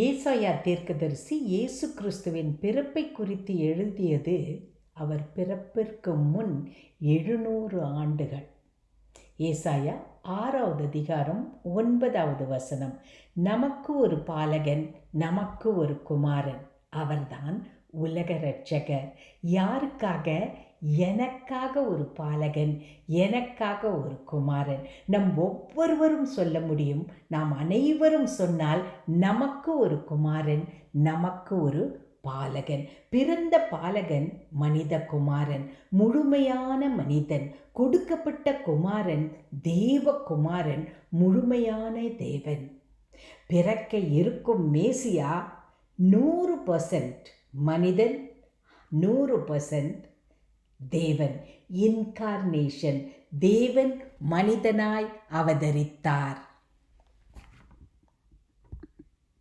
ஏசாயா தீர்க்கதரிசி இயேசு கிறிஸ்துவின் பிறப்பை குறித்து எழுதியது அவர் பிறப்பிற்கு முன் 700 ஆண்டுகள். ஏசாயா 6வது அதிகாரம் 9வது வசனம். நமக்கு ஒரு பாலகன், நமக்கு ஒரு குமாரன், அவர்தான் உலக இரட்சகர். யாருக்காக? எனக்காக ஒரு பாலகன், எனக்காக ஒரு குமாரன். நம் ஒவ்வொருவரும் சொல்ல முடியும், நாம் அனைவரும் சொன்னால் நமக்கு ஒரு குமாரன், நமக்கு ஒரு பாலகன். பிறந்த பாலகன் மனித குமாரன், முழுமையான மனிதன். கொடுக்கப்பட்ட குமாரன் தேவகுமாரன், முழுமையான தேவன். பிறக்க இருக்கும் மேசியா 100% மனிதன், 100% தேவன். இன்கார்னேஷன், தேவன் மனிதனாய் அவதரித்தார்.